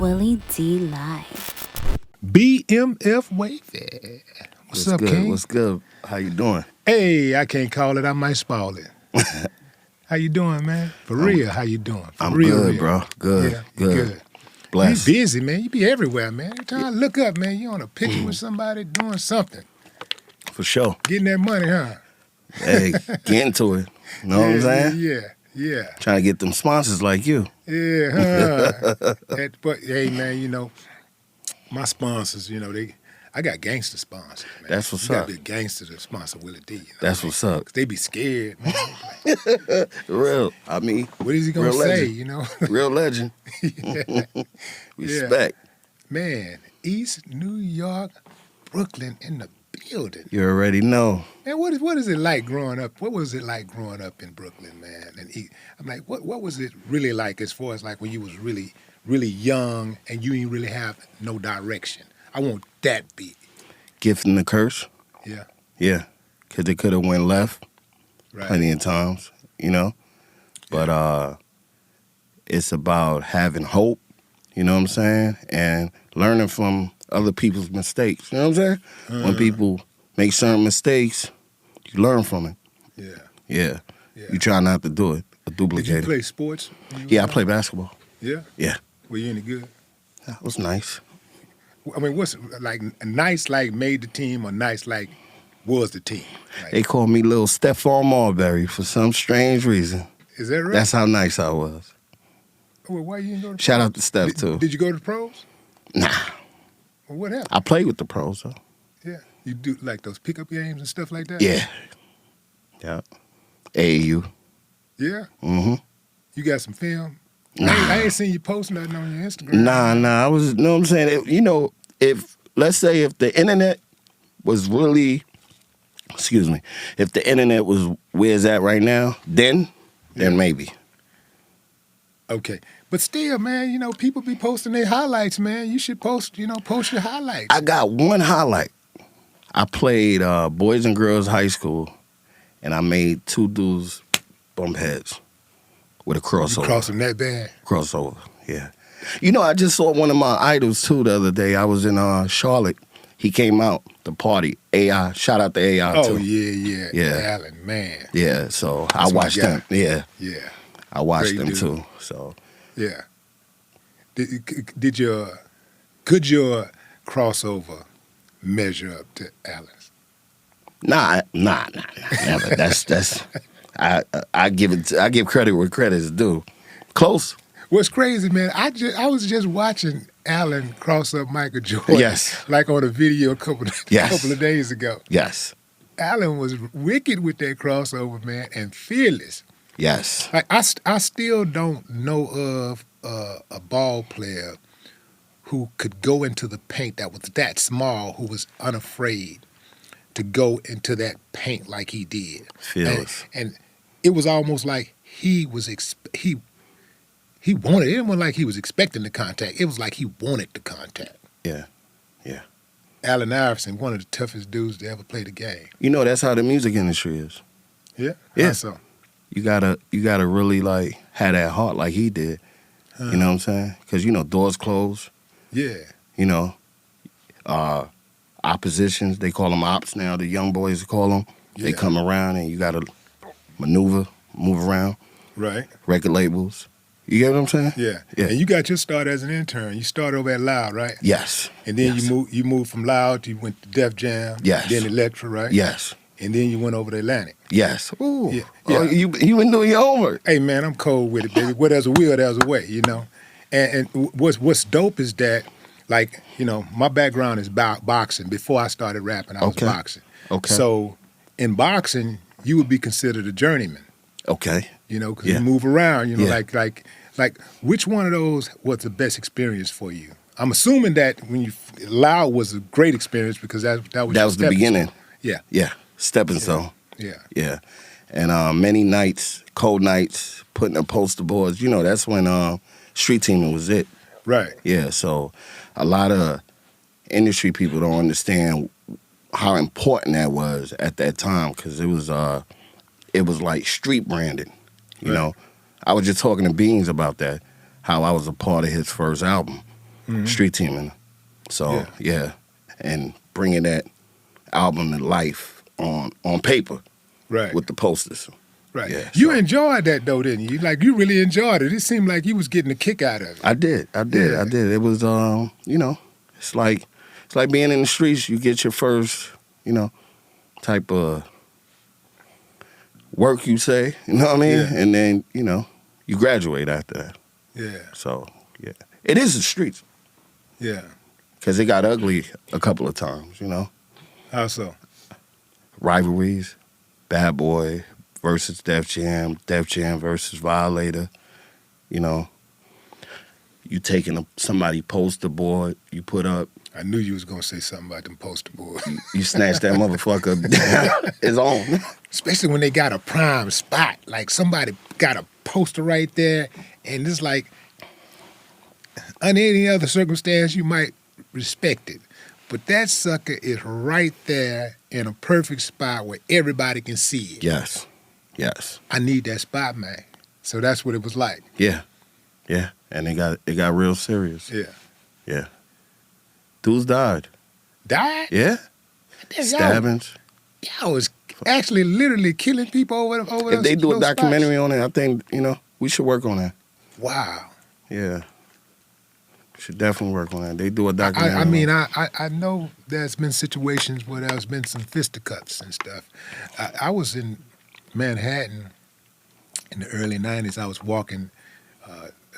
Willie D Live. BMF Wavy. What's up, good? King? What's good? How you doing? Hey, I can't call it. I might spoil it. How you doing, man? For real, how you doing? For I'm real, good, real. bro. Good, Yeah, good. You Blessed. be busy, man. You be everywhere, man. Every time I look up, man, you on a picture with somebody doing something. For sure. Getting that money, huh? Hey, get into it. You know what I'm saying? Yeah. Trying to get them sponsors like you. Yeah, huh? But, hey, man, you know, my sponsors, you know, I got gangster sponsors, man. That's what's you up. You got to be a gangster to sponsor Willie D. You know That's what's up. 'Cause they be scared, man. Real. I mean, What is he going to real say, legend. you know? Real legend. Yeah. Respect. Man, East New York, Brooklyn in the building. You already know. Man, what is it like growing up? What was it like growing up in Brooklyn, man? And I'm like, what was it really like as far as like when you was really, really young and you didn't really have no direction? I want that beat. Gift and the curse. Yeah. Yeah. Because it could have went left Right. plenty of times, you know? But it's about having hope, you know what I'm saying? And learning from other people's mistakes, you know what I'm saying? When people make certain mistakes, you learn from it. Yeah. You try not to do it or Did duplicate you it. play sports? when you Yeah, I was play young? basketball. Yeah? Yeah. Were you any good? That was nice. I mean, what's like nice like made the team or nice like was the team? Like, They called me Little Stephon Marbury for some strange reason. is that right? That's how nice I was. Well, why you didn't go to Shout pros? out to Steph, too. Did you go to the pros? Nah, Well, what happened? I played with the pros, though. Yeah. You do like those pickup games and stuff like that? Yeah. Yeah. AAU. Yeah? Mm-hmm. You got some film? Nah. I ain't seen you post nothing on your Instagram. Nah. I was, you know what I'm saying? Let's say if the internet was really, if the internet was where it's at right now, then maybe. Okay. But still, man, you know, people be posting their highlights, man. You should post your highlights. I got one highlight. I played Boys and Girls High School, and I made two dudes bump heads with a crossover. You cross them that bad? Crossover, yeah. You know, I just saw one of my idols, too, the other day. I was in Charlotte. He came out, the party. AI. Shout out to AI, too. Oh, yeah. Yeah. Alan, man. Yeah, so That's I my watched guy. them. Yeah, Yeah. I watched Great them, dude. too. So, Yeah. Could your crossover measure up to Alan's? nah, never. That's I give credit where credit is due. Close. What's crazy, man, I was just watching Alan cross up Michael Jordan. Yes. Like on a video a couple of days ago. Yes. Alan was wicked with that crossover, man, and fearless. Yes. Like I still don't know of a ball player who could go into the paint that was that small, who was unafraid to go into that paint like he did. Fearless. And it was almost like he was he wanted it. It wasn't like he was expecting the contact. It was like he wanted the contact. Yeah. Allen Iverson, one of the toughest dudes to ever play the game. You know, that's how the music industry is. Yeah. Yeah. How so? You gotta really like have that heart like he did. You know what I'm saying? Because doors closed. Yeah. You know, oppositions, they call them ops now. The young boys call them. They Yeah. come around and you gotta move around. Right. Record labels. You get what I'm saying? Yeah. Yeah. And you got your start as an intern. You started over at Loud, right? Yes. And then Yes. you moved from Loud, you went to Def Jam. Yes. Then Electra, right? Yes. And then you went over to Atlantic. Yes. Ooh. Yeah. Oh, you been doing your homework. Hey, man, I'm cold with it, baby. Where there's a will, there's a way, And what's dope is that, like, my background is boxing. Before I started rapping, I was Okay. boxing. Okay. So in boxing, you would be considered a journeyman, Okay. because Yeah. you move around, Yeah. like which one of those was the best experience for you? I'm assuming that when Loud was a great experience because that was your That was the stepping beginning. stone. Yeah. Yeah. Stepping stone. Yeah. Yeah. And many nights, cold nights, putting up poster boards. That's when street teaming was it. Right. Yeah. So a lot of industry people don't understand how important that was at that time because it was like street branding. You Right. know, I was just talking to Beans about that, how I was a part of his first album. street teaming. So yeah, and bringing that album to life on paper, Right. with the posters. Right. Yeah, You so- enjoyed that though, didn't you? Like you really enjoyed it. It seemed like you was getting a kick out of it. I did. Yeah. It was it's like being in the streets. You get your first, type of work, you say, you know what I mean? Yeah. And then, you graduate after that. Yeah. So, yeah. It is the streets. Yeah. Because it got ugly a couple of times, How so? Rivalries, Bad Boy versus Def Jam versus Violator, You taking somebody poster board you put up, I knew you was gonna say something about them poster boards. you snatch that motherfucker down. It's on. Especially when they got a prime spot. Like somebody got a poster right there, and it's like, under any other circumstance, you might respect it. But that sucker is right there in a perfect spot where everybody can see it. Yes. I need that spot, man. So that's what it was like. Yeah. And it got real serious. Yeah. Dudes died. Died? Yeah. Stabbings. Y'all was actually literally killing people over If they do a those spots. documentary on it, I think, we should work on that. Wow. Yeah. Should definitely work on that. They do a documentary. I mean, I know there's been situations where there's been some fisticuffs and stuff. I was in Manhattan in the early 90s. I was walking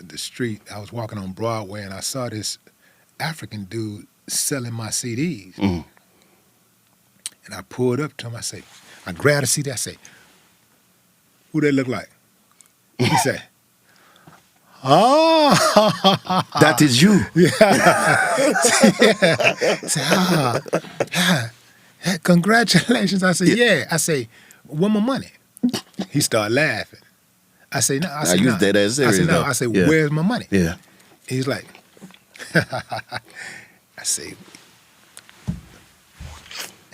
the street. I was walking on Broadway, and I saw this African dude selling my CDs. Mm. And I pulled up to him. I grabbed a CD. I say, who that look like? He said, oh. That is you. Congratulations. I said, yeah. I say, where my money? He started laughing. I say, no. I said, you no. was dead ass serious, I said, no. though. I said, Yeah. where's my money? Yeah. He's like, I say,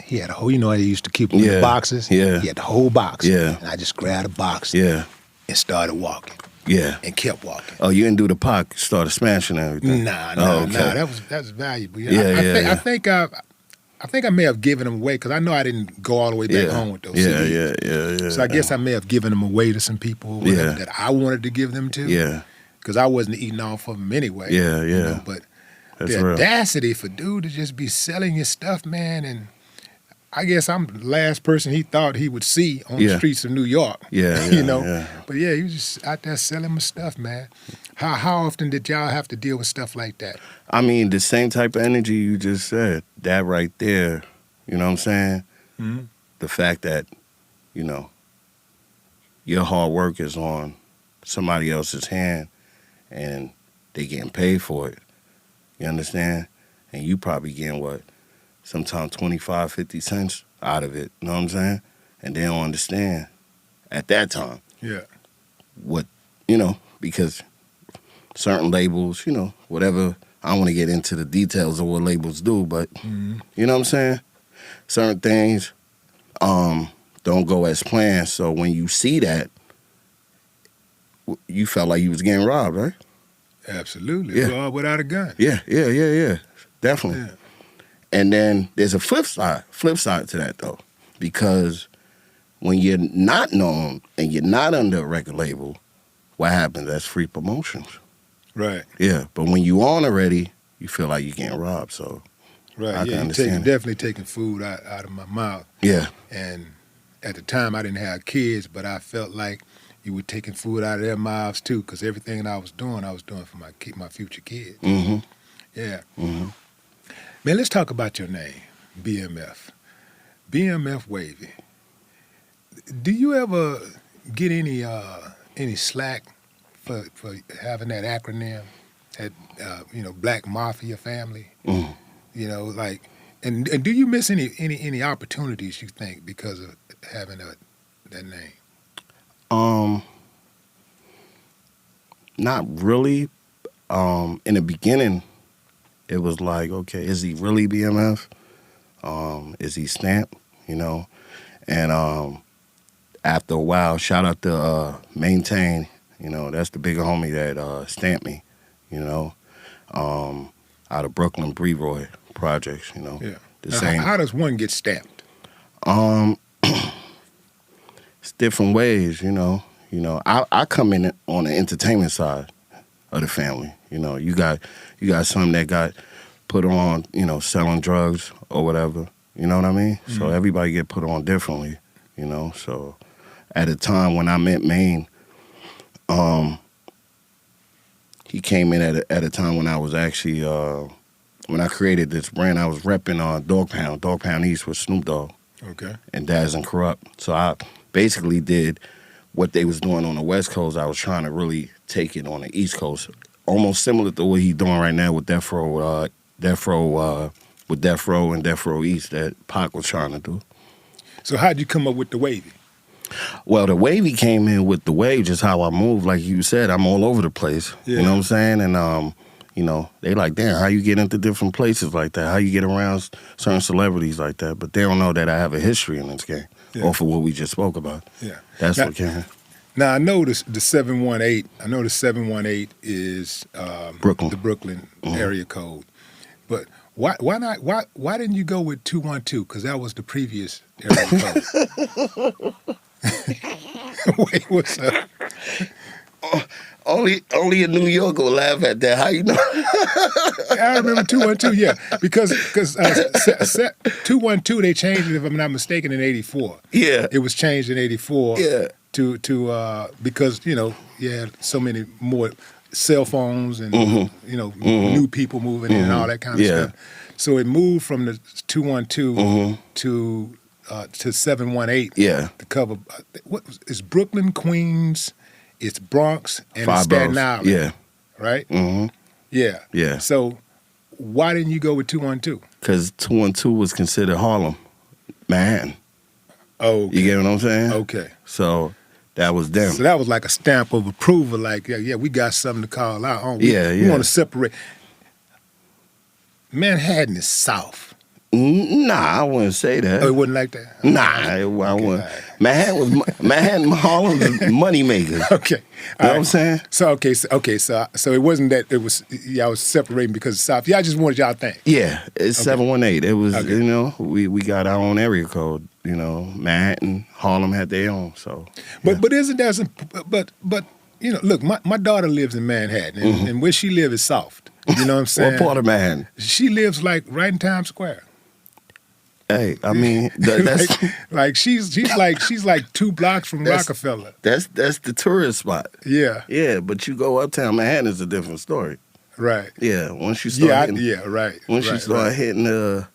he had a whole, how he used to keep them in Yeah. the boxes? Yeah. He had the whole box. Yeah. And I just grabbed a box Yeah. and started walking Yeah. and kept walking. Oh, you didn't do the POC, started smashing everything. Nah, Oh, okay. that was valuable. Yeah, I think I may have given them away because I know I didn't go all the way back home with those CDs. Yeah. So I guess I may have given them away to some people Yeah. that I wanted to give them to. Yeah. Because I wasn't eating off of them anyway. Yeah. But That's the real. audacity for dude to just be selling your stuff, man, and I guess I'm the last person he thought he would see on the Yeah. streets of New York. Yeah, yeah. But yeah, he was just out there selling my stuff, man. How often did y'all have to deal with stuff like that? I mean, the same type of energy you just said, that right there, you know what I'm saying? Mm-hmm. The fact that, your hard work is on somebody else's hand and they getting paid for it. You understand? And you probably getting sometimes 25, 50 cents out of it. You know what I'm saying? And they don't understand at that time Yeah. what, because certain labels, whatever. I don't want to get into the details of what labels do, but you know what I'm saying? Certain things don't go as planned. So when you see that, you felt like you was getting robbed, right? Absolutely. Yeah. Well, without a gun. Yeah. Definitely. Yeah. And then there's a flip side to that, though, because when you're not known and you're not under a record label, what happens? That's free promotions. Right. Yeah, but when you on already, you feel like you're getting robbed. So Right. I can Yeah, understand. definitely taking food out of my mouth. Yeah, And at the time, I didn't have kids, but I felt like you were taking food out of their mouths too, because everything I was doing for my future kids. mm-hmm. Yeah. Mm-hmm. Man, let's talk about your name, BMF. BMF Wavy. Do you ever get any slack for having that acronym, that Black Mafia family? Mm. And do you miss any opportunities you think because of having that name? Not really. In the beginning, it was like, okay, is he really BMF? Is he Stamp? And after a while, shout out to Maintain. That's the bigger homie that stamped me. out of Brooklyn, Brevoy projects. You know, Yeah. the Now, same. how does one get stamped? It's different ways. You know. I come in on the entertainment side of the family. You know, you got some that got put on, you know, selling drugs or whatever. You know what I mean? So everybody get put on differently. You know, so at a time when I met Maine, he came in at a time when I was actually when I created this brand, I was repping Dog Pound East with Snoop Dogg Okay. and Daz and Corrupt. So I basically did what they was doing on the West Coast. I was trying to really take it on the East Coast, almost similar to what he's doing right now with Death Row and Death Row East that Pac was trying to do. So how'd you come up with the Wavy? Well, the Wavy came in with the wave, just how I move. Like you said, I'm all over the place. Yeah. You know what I'm saying? And, you know, they like, damn, how you get into different places like that? How you get around certain celebrities like that? But they don't know that I have a history in this game, off of what we just spoke about. Yeah. That's Now- what came. Now I know the 718. I know the 718 is Brooklyn. the Brooklyn area code. But why not? Why didn't you go with 212? Because that was the previous area code. Wait, what's up? Only a New Yorker will laugh at that. How you know? I remember 212. Yeah, because 212 they changed it, if I'm not mistaken, in '84. Yeah. It was changed in '84. Yeah. To because you know you had so many more cell phones and you know new people moving in and all that kind of stuff. So it moved from the 212 to 718. Yeah. To cover it's Brooklyn, Queens, it's Bronx, and Five it's Staten boroughs. Island. Yeah. Right. Mm-hmm. Yeah. Yeah. So why didn't you go with 212? Because 212 was considered Harlem, Manhattan. Oh, You get what I'm saying? okay. So that was them. So that was like a stamp of approval. Like, yeah, we got something to call out. Oh, we want to separate. Manhattan is South. Nah, I wouldn't say that. Oh, it wasn't like that? Nah, I wouldn't. Manhattan, Harlem was money makers. Okay. You know what I'm saying? So so it wasn't that it was y'all was separating because of South. Y'all just wanted y'all to think. Yeah, it's 718. It was, Okay. you know, we got our own area code. You know, Manhattan, Harlem had their own. So, But isn't that some, but you know, look, my daughter lives in Manhattan and where she lives is soft. You know what I'm saying? what part of Manhattan? She lives like right in Times Square. Hey, I mean, that's like she's like 2 blocks from Rockefeller. that's the tourist spot. Yeah. Yeah, but you go uptown Manhattan is a different story. Right. Yeah, once you start Right. once you start hitting the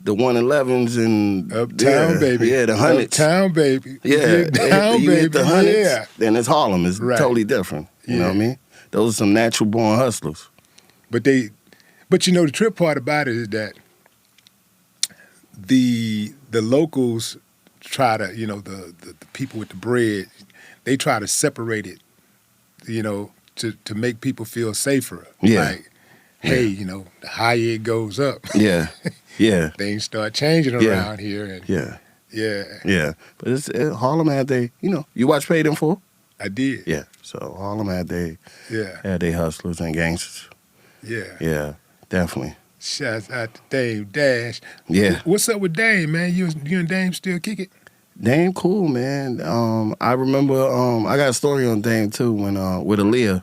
111s and Uptown, baby. Yeah, the hundreds. Uptown, baby. Yeah, Down, you baby. hit the hundreds, Yeah. then it's Harlem. It's totally different. You know what I mean? Those are some natural born hustlers. But you know the trip part about it is that the locals try to, you know, the people with the bread, they try to separate it, you know, to make people feel safer. Yeah. Like, hey, you know, the higher it goes up, Yeah, yeah, things start changing around here. And yeah, yeah, yeah. But Harlem had you know, you watch Paid in Full? I did. Yeah. So Harlem had they Yeah. hustlers and gangsters. Yeah. Yeah, definitely. Shouts out to Dame Dash. Yeah. What's up with Dame, man? You and Dame still kick it? Dame cool, man. I remember I got a story on Dame too when with Aaliyah.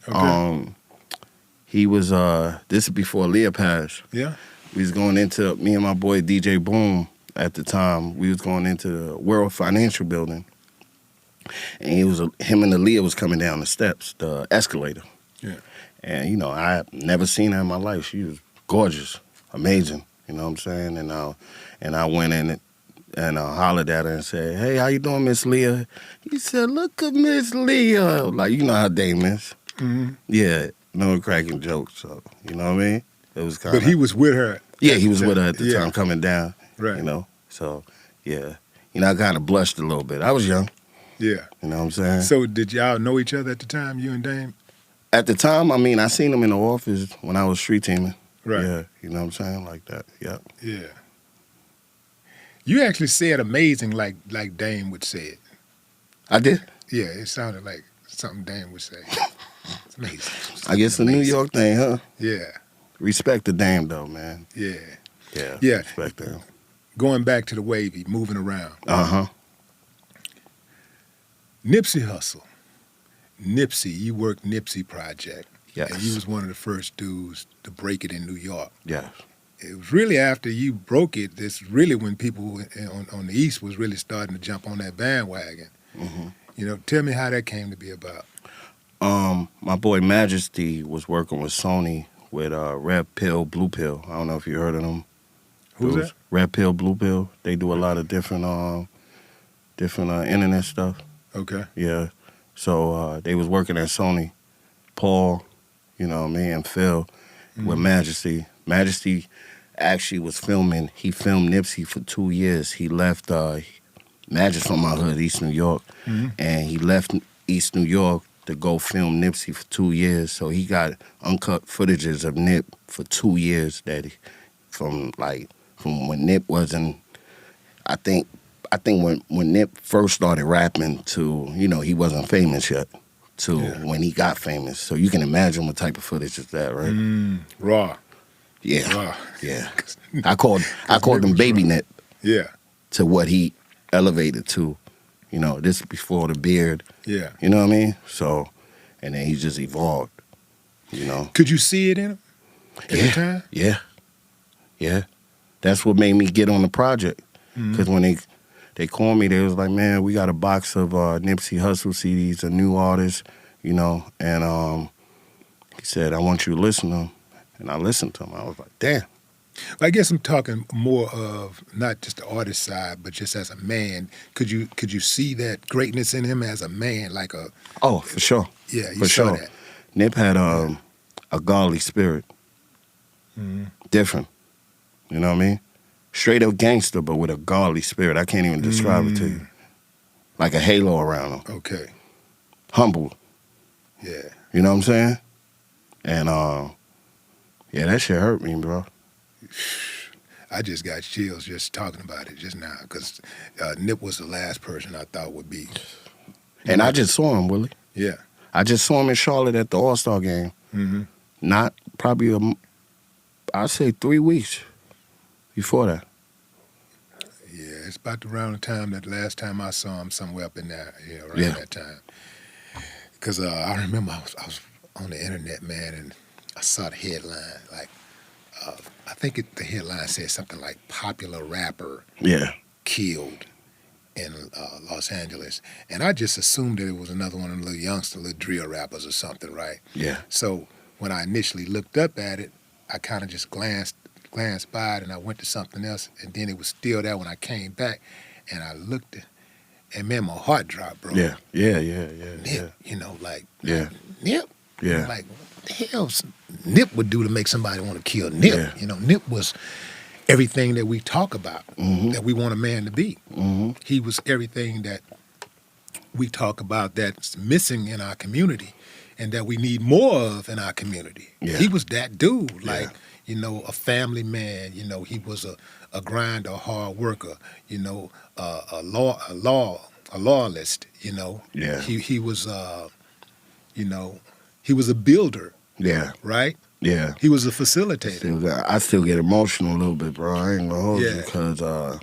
Okay. He was this is before Aaliyah passed. Yeah. We was going into me and my boy DJ Boom at the time. We was going into the World Financial Building. And him and Aaliyah was coming down the steps, the escalator. Yeah. And you know, I never seen her in my life. She was gorgeous, amazing. You know what I'm saying? And I went in and hollered at her and said, "Hey, how you doing, Miss Leah?" He said, "Look at Miss Leah." Like, you know how Dame is. Mm-hmm. Yeah, no cracking jokes. So, you know what I mean? It was kind of. But he was with her. Yeah, he was with her at the Yeah. time coming down. Right. You know? So, yeah. You know, I kind of blushed a little bit. I was young. Yeah. You know what I'm saying? So did y'all know each other at the time, you and Dame? At the time, I mean, I seen him in the office when I was street teaming. Right. Yeah, you know what I'm saying? Like that. Yeah. Yeah. You actually said amazing like Dame would say it. I did. Yeah, it sounded like something Dame would say. It's amazing. I guess the New York thing, huh? Yeah. respect the Dame though, man. Yeah. Yeah. Respect them. Going back to the Wavy, moving around. Uh-huh. Nipsey Hussle. Nipsey, you worked Nipsey Project. Yes. And you was one of the first dudes to break it in New York. Yes. It was really after you broke it, that's really when people on the East was really starting to jump on that bandwagon. Mm-hmm. You know, tell me how that came to be about. My boy Majesty was working with Sony with Red Pill, Blue Pill. I don't know if you heard of them. Who's that? Red Pill, Blue Pill. They do a lot of different internet stuff. Okay. Yeah. So they was working at Sony. Paul, you know me, and Phil with Majesty. Majesty actually was filming. He filmed Nipsey for 2 years. He left Majesty from my hood, East New York, and he left East New York to go film Nipsey for 2 years. So he got uncut footages of Nip for 2 years from when Nip wasn't. I think when Nip first started rapping to, you know, he wasn't famous yet, to when he got famous. So you can imagine what type of footage is that, right? Raw. Yeah. Raw. Yeah. I called him Baby Nip. Yeah. To what he elevated to. You know, this before the beard. Yeah. You know what I mean? So, and then he just evolved, you know. Could you see it in him at the time? Yeah. Yeah. That's what made me get on the project. Because when they called me, they was like, man, we got a box of Nipsey Hussle CDs, a new artist, you know. And he said, I want you to listen to them. And I listened to them. I was like, damn. I guess I'm talking more of not just the artist side, but just as a man. Could you see that greatness in him as a man, like a? Oh, for sure. Yeah, you for saw sure. that. Nip had a godly spirit, different. You know what I mean? Straight up gangster, but with a godly spirit. I can't even describe it to you. Like a halo around him. Okay. Humble. Yeah. You know what I'm saying? And yeah, that shit hurt me, bro. I just got chills just talking about it just now because Nip was the last person I thought would be. And I just saw him, Willie. Yeah. I just saw him in Charlotte at the All-Star game. Not probably, I'd say 3 weeks before that. Yeah, it's about around the time that last time I saw him somewhere up in there, around that time. Because I remember I was on the internet, man, and I saw the headline, like, I think the headline said something like popular rapper killed in Los Angeles. And I just assumed that it was another one of the little drill rappers or something, right? Yeah. So when I initially looked up at it, I kind of just glanced by it and I went to something else. And then it was still there when I came back and I looked at and man, my heart dropped, bro. Yeah. Nip, you know, like, Nip? Yeah. Like, what the hell Nip would do to make somebody want to kill Nip? Yeah. You know, Nip was everything that we talk about, that we want a man to be. He was everything that we talk about that's missing in our community and that we need more of in our community. Yeah. He was that dude, like, you know, a family man. You know, he was a grinder, a hard worker. You know, a lawlist. You know, he was, you know, he was a builder. Yeah. Right. Yeah. He was a facilitator. I still get emotional a little bit, bro. I ain't gonna hold you because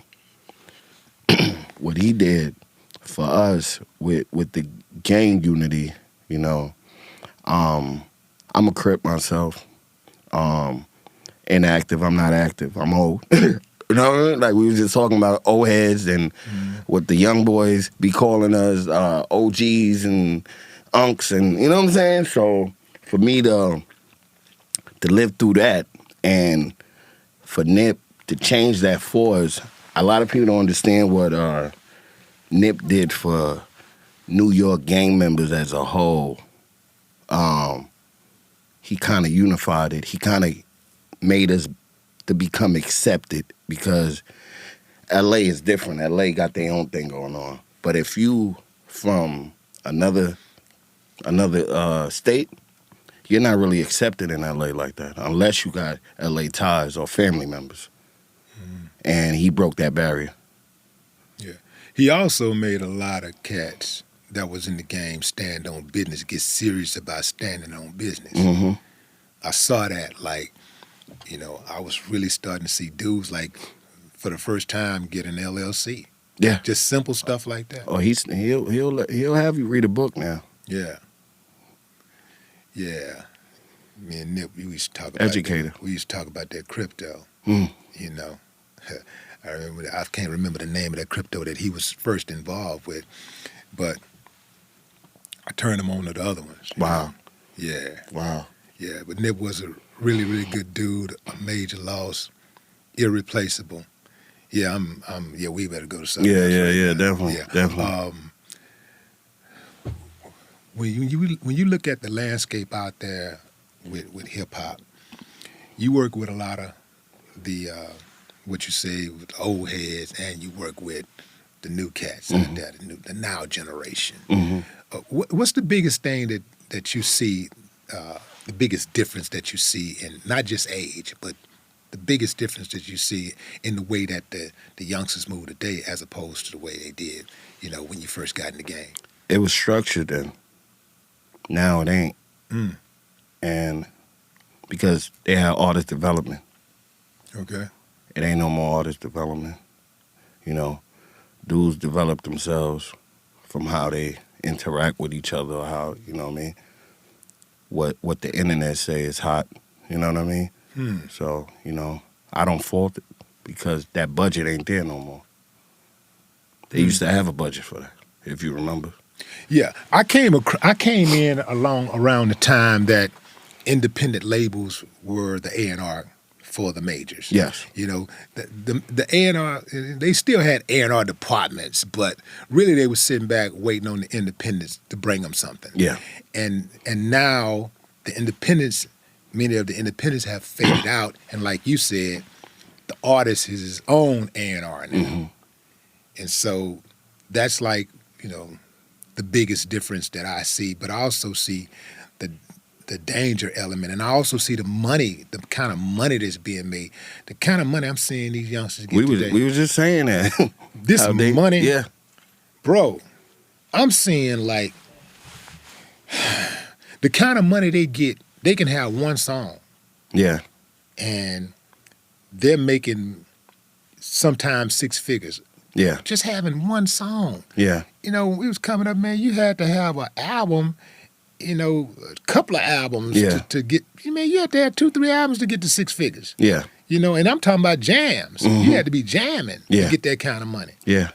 what he did for us with the gang unity, you know. I'm a Crip myself. Inactive. I'm not active. I'm old. You know what I mean? Like we was just talking about old heads and what the young boys be calling us OGs and unks and you know what I'm saying? So for me to live through that and for Nip to change that for us, a lot of people don't understand what Nip did for New York gang members as a whole. He kind of unified it. He kind of made us to become accepted because L.A. is different. L.A. got their own thing going on. But if you from another state, you're not really accepted in L.A. like that unless you got L.A. ties or family members. And he broke that barrier. Yeah. He also made a lot of cats that was in the game stand on business, get serious about standing on business. I saw that, like, I was really starting to see dudes like for the first time get an LLC. Yeah. Just simple stuff like that. Oh, he'll have you read a book now. Yeah. Yeah. Me and Nip, we used to talk about Educator. We used to talk about that crypto. Mm. I remember. I can't remember the name of that crypto that he was first involved with, but I turned him on to the other ones. Wow. Yeah. Wow. Yeah. But Nip was a really, really good dude. A major loss, irreplaceable. Yeah. Yeah. We better go to something. Yeah, else yeah, right yeah. now. Definitely, definitely. When you look at the landscape out there with hip hop, you work with a lot of the what you say with old heads, and you work with the new cats out there, the now generation. Mm-hmm. What's the biggest thing that you see, the biggest difference that you see in not just age, but the biggest difference that you see in the way that the youngsters move today as opposed to the way they did, when you first got in the game? It was structured then. Now it ain't. Mm. And because they have artist development. Okay. It ain't no more artist development. Dudes develop themselves from how they interact with each other, or how, what the internet say is hot, you know what I mean? Hmm. So, I don't fault it because that budget ain't there no more. They used to have a budget for that, if you remember. Yeah, I came in around the time that independent labels were the A&R for the majors. Yes. The A&R, they still had A&R departments, but really they were sitting back waiting on the independents to bring them something. Yeah. And now the independents, many of the independents have faded out, and like you said, the artist is his own A&R now. Mm-hmm. And so that's like, the biggest difference that I see, but I also see the danger element, and I also see the money, the kind of money that's being made, the kind of money I'm seeing these youngsters get today. We was just saying that. This money, yeah, bro, I'm seeing like the kind of money they get, they can have one song, yeah, and they're making sometimes six figures. yeah, Just having one song. yeah. When we was coming up, man, you had to have an album, a couple of albums to get, you had to have 2-3 albums to get to six figures. Yeah. And I'm talking about jams. Mm-hmm. You had to be jamming Yeah. to get that kind of money. Yeah.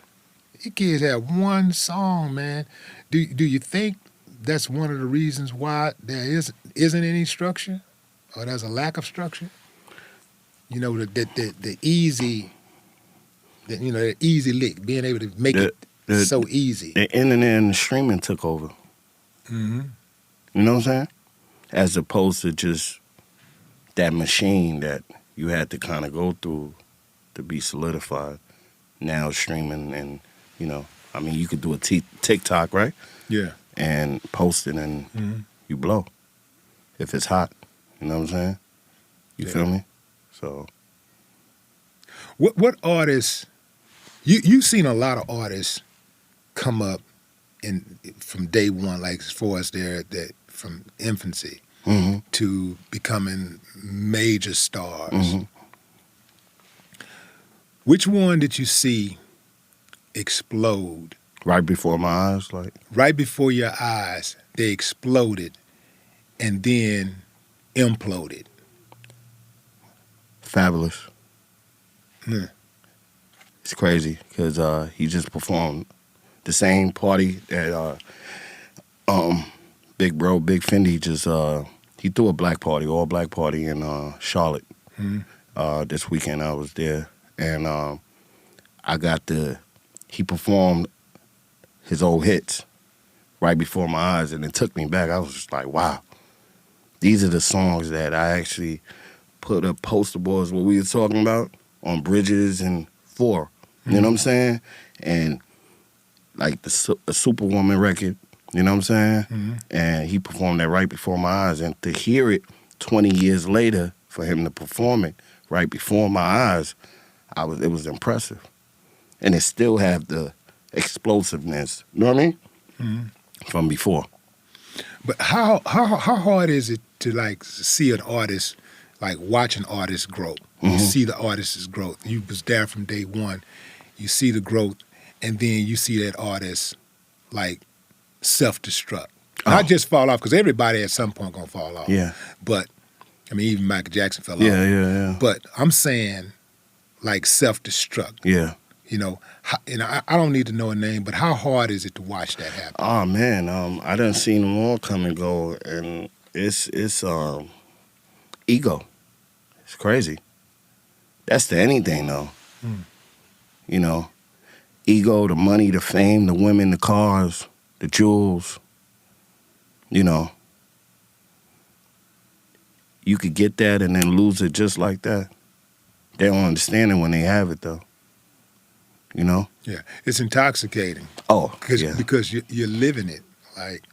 You kids have one song, man. Do you think that's one of the reasons why there isn't any structure, or there's a lack of structure? The easy, the easy lick, being able to make it so easy. The internet and the streaming took over. Mm-hmm. You know what I'm saying? As opposed to just that machine that you had to kind of go through to be solidified. Now streaming and, you could do a TikTok, right? Yeah. And post it and you blow. If it's hot. You know what I'm saying? You feel me? So. What artists, you've seen a lot of artists come up from day one, like as far as from infancy to becoming major stars. Mm-hmm. Which one did you see explode? Right before my eyes, like? Right before your eyes, they exploded and then imploded. Fabulous. Hmm. It's crazy because he just performed the same party that Big Fendi just he threw a black party, all black party in Charlotte. This weekend I was there, and he performed his old hits right before my eyes, and it took me back. I was just like, wow, these are the songs that I actually put up poster boards, what we were talking about, on bridges and for. You know what I'm saying? And like the Superwoman record, you know what I'm saying? Mm-hmm. And he performed that right before my eyes. And to hear it 20 years later, for him to perform it right before my eyes, it was impressive. And it still have the explosiveness, you know what I mean? Mm-hmm. From before. But how hard is it to like see an artist like watching artists grow. You see the artist's growth. You was there from day one. You see the growth, and then you see that artist like self-destruct. Not just fall off, because everybody at some point gonna fall off. Yeah. But I mean, even Michael Jackson fell off. Yeah. But I'm saying like self-destruct. Yeah. You know, I don't need to know a name, but how hard is it to watch that happen? Oh man, I done seen them all come and go, and it's ego. It's crazy. That's to anything though. You know, ego, the money, the fame, the women, the cars, the jewels. You know, you could get that and then lose it just like that. They don't understand it when they have it though. You know? Yeah, it's intoxicating. Oh, because you're living it. Like,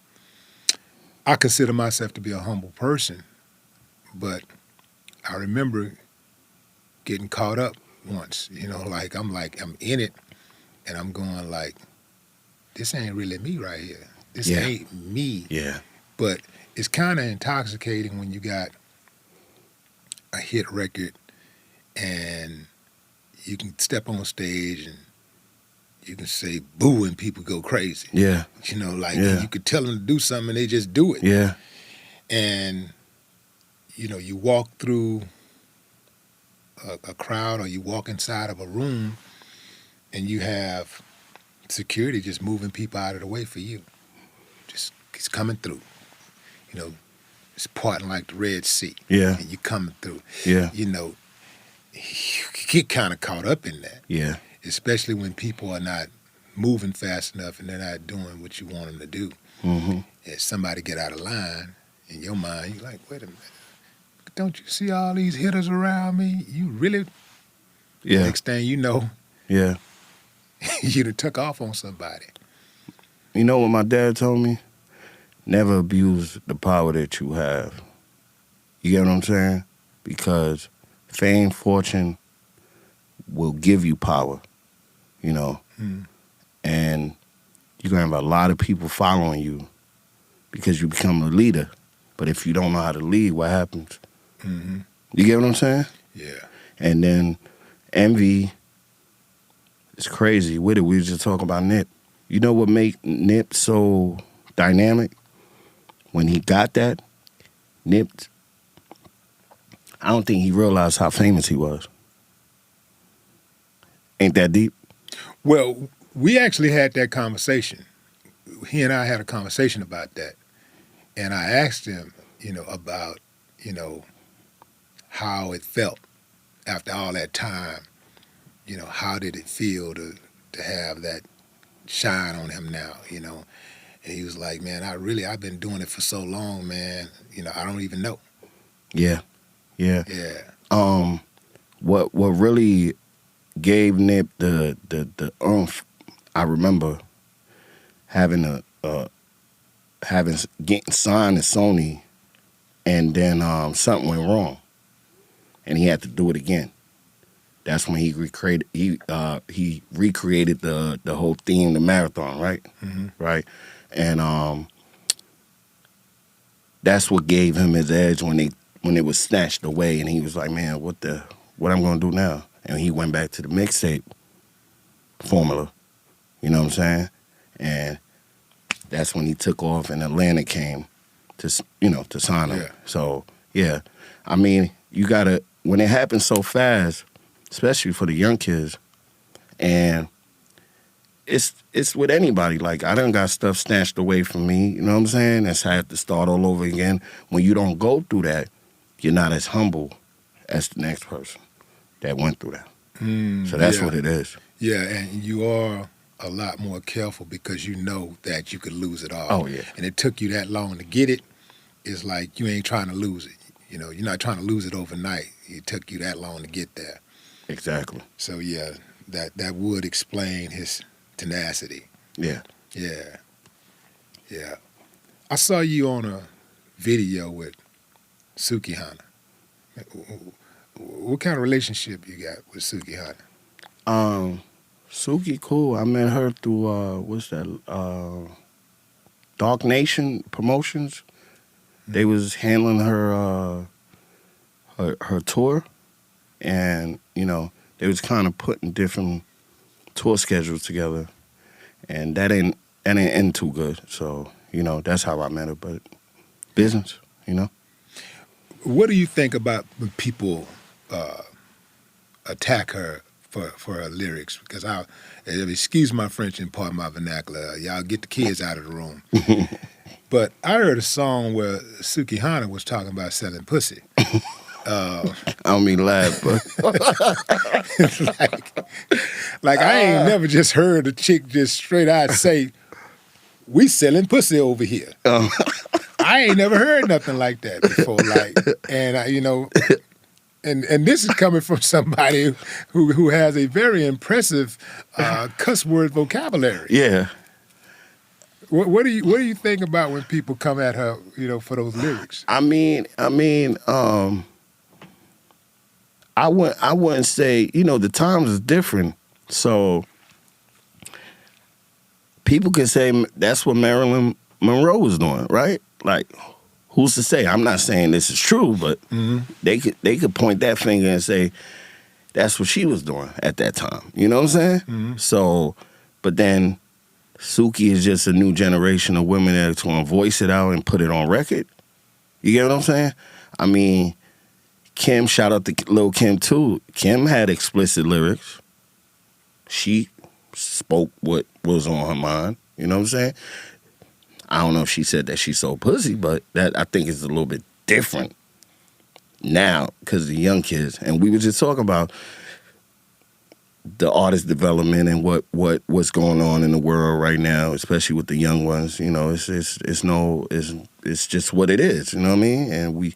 I consider myself to be a humble person, but I remember getting caught up once. You know, like I'm in it, and I'm going like, this ain't really me right here. This ain't me. Yeah. But it's kind of intoxicating when you got a hit record and you can step on stage and you can say boo and people go crazy. Yeah. You know, like you could tell them to do something and they just do it. Yeah. And, you know, you walk through a crowd or you walk inside of a room and you have security just moving people out of the way for you. Just it's coming through. You know, it's parting like the Red Sea. Yeah. And you coming through. Yeah. You know, you get kind of caught up in that. Yeah. Especially when people are not moving fast enough and they're not doing what you want them to do. If somebody get out of line, in your mind, you're like, wait a minute. Don't you see all these hitters around me? You really... Yeah. Next thing you know, Yeah. you done took off on somebody. You know what my dad told me? Never abuse the power that you have. You get what I'm saying? Because fame, fortune will give you power, you know? And you're going to have a lot of people following you because you become a leader. But if you don't know how to lead, what happens? You get what I'm saying? Yeah. And then envy is crazy with it. We were just talking about Nip. You know what made Nip so dynamic? When he got that, Nip, I don't think he realized how famous he was. Ain't that deep? Well, we actually had that conversation. He and I had a conversation about that. And I asked him, you know, about, you know, how it felt after all that time. You know, how did it feel to have that shine on him now, you know? And he was like, man, I've been doing it for so long, man. You know, I don't even know. Yeah. Yeah. What really gave Nip the oomph, I remember getting signed to Sony, and then something went wrong, and he had to do it again. That's when he recreated the whole theme, the marathon, right? Right, and that's what gave him his edge when it was snatched away, and he was like, man, what I'm gonna do now? And he went back to the mixtape formula, you know what I'm saying? And that's when he took off, and Atlanta came to sign him. Yeah. So yeah, I mean, you gotta, when it happens so fast, especially for the young kids, and it's with anybody. Like, I done got stuff snatched away from me, you know what I'm saying? That's had to start all over again. When you don't go through that, you're not as humble as the next person that went through that. So that's what it is. Yeah, and you are a lot more careful because you know that you could lose it all. Oh, yeah. And it took you that long to get it. It's like you ain't trying to lose it. You know, you're not trying to lose it overnight. It took you that long to get there. Exactly. So, yeah, that would explain his tenacity. Yeah. Yeah. Yeah. I saw you on a video with Sukihana. What kind of relationship you got with Sukihana? Suki, cool. I met her through Dark Nation Promotions. They was handling her her tour, and they was kind of putting different tour schedules together, and that ain't end too good. So that's how I met her. But business. What do you think about when people attack her for her lyrics? Because excuse my French and pardon my vernacular. Y'all get the kids out of the room. But I heard a song where Sukihana was talking about selling pussy. I don't mean to laugh, but like I ain't never just heard a chick just straight out say, "We selling pussy over here." I ain't never heard nothing like that before. And this is coming from somebody who has a very impressive cuss word vocabulary. yeah. What do you think about when people come at her, for those lyrics? I wouldn't say, the times is different. So people can say that's what Marilyn Monroe was doing, right? Like, who's to say? I'm not saying this is true, but they could point that finger and say that's what she was doing at that time. You know what I'm saying? Mm-hmm. So, but then Suki is just a new generation of women that's going to voice it out and put it on record. You get what I'm saying? I mean, Kim, shout out to Lil' Kim too. Kim had explicit lyrics. She spoke what was on her mind. You know what I'm saying? I don't know if she said that she sold pussy, but that I think is a little bit different now because the young kids. And we were just talking about the artist development and what's going on in the world right now, especially with the young ones. It's just what it is. You know what I mean? And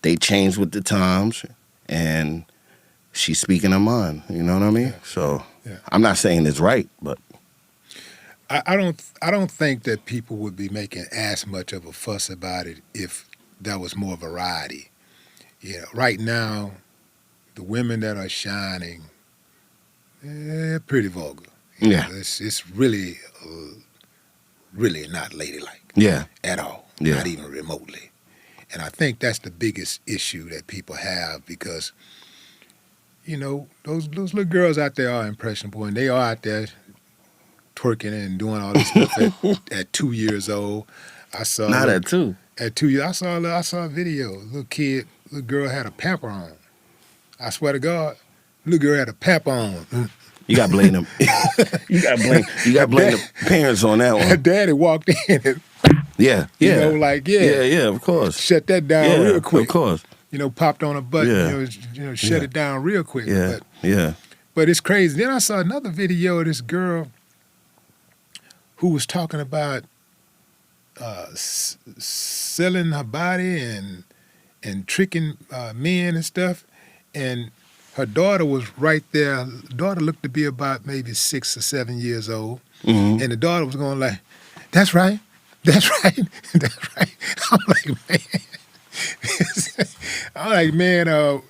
they change with the times, and she's speaking her mind. You know what I mean? Yeah. So yeah. I'm not saying it's right, but I don't think that people would be making as much of a fuss about it if there was more variety. Right now, the women that are shining, they're pretty vulgar. Yeah. It's really, really not ladylike. Yeah. At all. Yeah. Not even remotely. And I think that's the biggest issue that people have because, those little girls out there are impressionable and they are out there twerking and doing all this stuff at 2 years old. I saw not at 2. At 2 years, I saw a video. Little girl had a pamper on. I swear to God, little girl had a pamper on. You got to blame them. You got to blame the parents on that one. Daddy walked in and yeah. Yeah, of course. Shut that down real quick. Of course. Popped on a button, shut it down real quick. Yeah. But it's crazy. Then I saw another video of this girl who was talking about selling her body and tricking men and stuff. And her daughter was right there. The daughter looked to be about maybe 6 or 7 years old. Mm-hmm. And the daughter was going like, that's right. That's right. That's right. I'm like, man,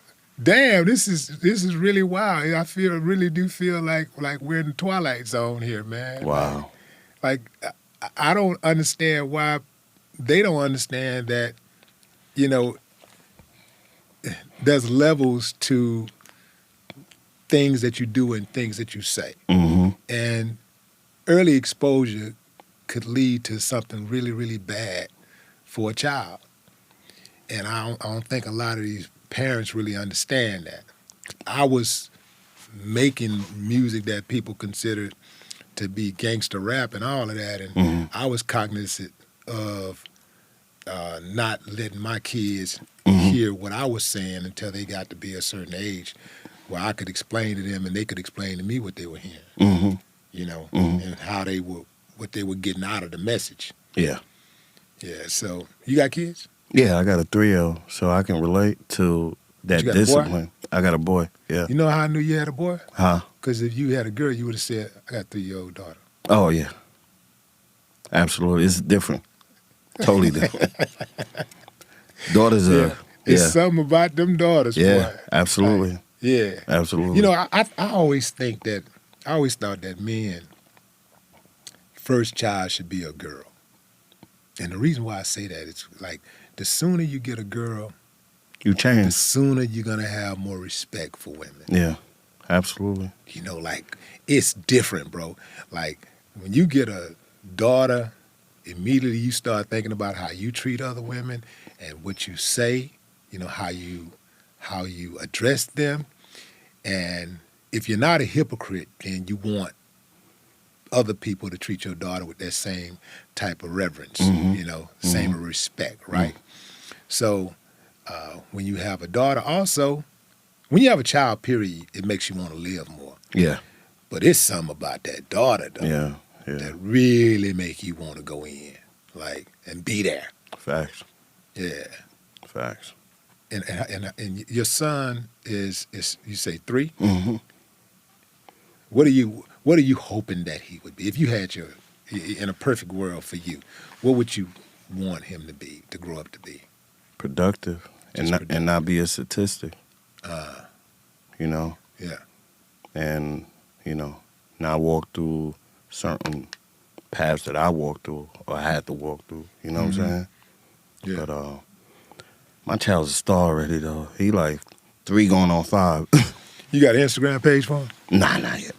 damn, this is really wild. I really do feel like we're in the Twilight Zone here, man. Wow. Like I don't understand why they don't understand that, there's levels to things that you do and things that you say. Mm-hmm. And early exposure could lead to something really, really bad for a child. And I don't think a lot of these parents really understand that. I was making music that people considered to be gangster rap and all of that, and I was cognizant of not letting my kids hear what I was saying until they got to be a certain age where I could explain to them and they could explain to me what they were hearing, and how what they were getting out of the message. Yeah. Yeah, so you got kids? Yeah, I got a 3-year-old, so I can relate to that discipline. I got a boy, yeah. You know how I knew you had a boy? Huh? Because if you had a girl, you would have said, I got a 3-year-old daughter. Oh, yeah. Absolutely. It's different. Totally different. Daughters are... It's something about them daughters, boy. Absolutely. Yeah. Absolutely. I always thought that men, first child should be a girl. And the reason why I say that is like the sooner you get a girl, You the change. sooner you're gonna have more respect for women. Yeah, absolutely. You know, like it's different, bro. Like when you get a daughter, immediately you start thinking about how you treat other women and what you say. You know, how you address them, and if you're not a hypocrite, then you want other people to treat your daughter with that same type of reverence. Mhm. You know, same respect, right? So when you have a daughter, also when you have a child, period, it makes you want to live more. Yeah, But it's something about that daughter, though, yeah, yeah. that really make you want to go in, like, and be there. Facts, Yeah. facts. And your son is you say 3? Mm-hmm. What are you hoping that he would be? If you had in a perfect world for you, what would you want him to be, to grow up to be? Productive, and not be a statistic. You know, Yeah. and you know, not walk through certain paths that I walked through or had to walk through. You know what I'm saying? Yeah. But my child's a star already though. He like 3 going on 5. You got an Instagram page for him? Nah, not yet.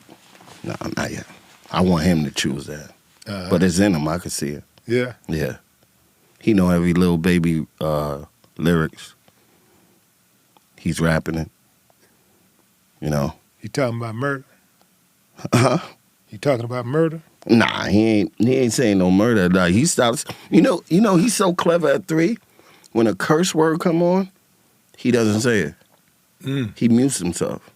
No, not yet. I want him to choose that. But it's in him. I could see it. Yeah. Yeah. He know every little baby lyrics. He's rapping it. You know. You talking about murder? Huh? You talking about murder? Nah, he ain't saying no murder. Nah, he stops. You know, he's so clever at 3. When a curse word come on, he doesn't say it. He mutes himself.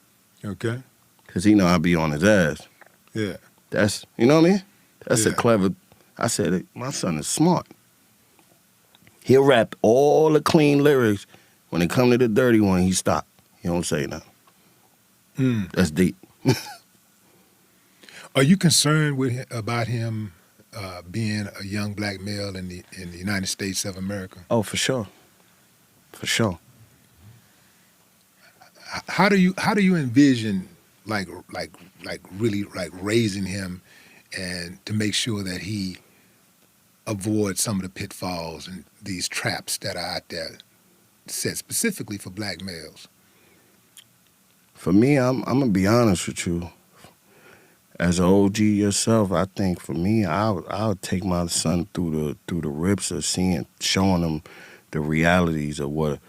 Okay. Cause he know I be on his ass. Yeah. That's, you know what I mean? That's a Yeah. clever. I said, my son is smart. He'll rap all the clean lyrics. When it come to the dirty one, he stop. He don't say nothing. That's deep. Are you concerned about him being a young black male in the United States of America? Oh, for sure. For sure. How do you envision like really like raising him and to make sure that he avoids some of the pitfalls and these traps that are out there set specifically for black males? For me, I'm gonna be honest with you. As an OG yourself, I think for me, I'll take my son through the rips of showing him the realities of what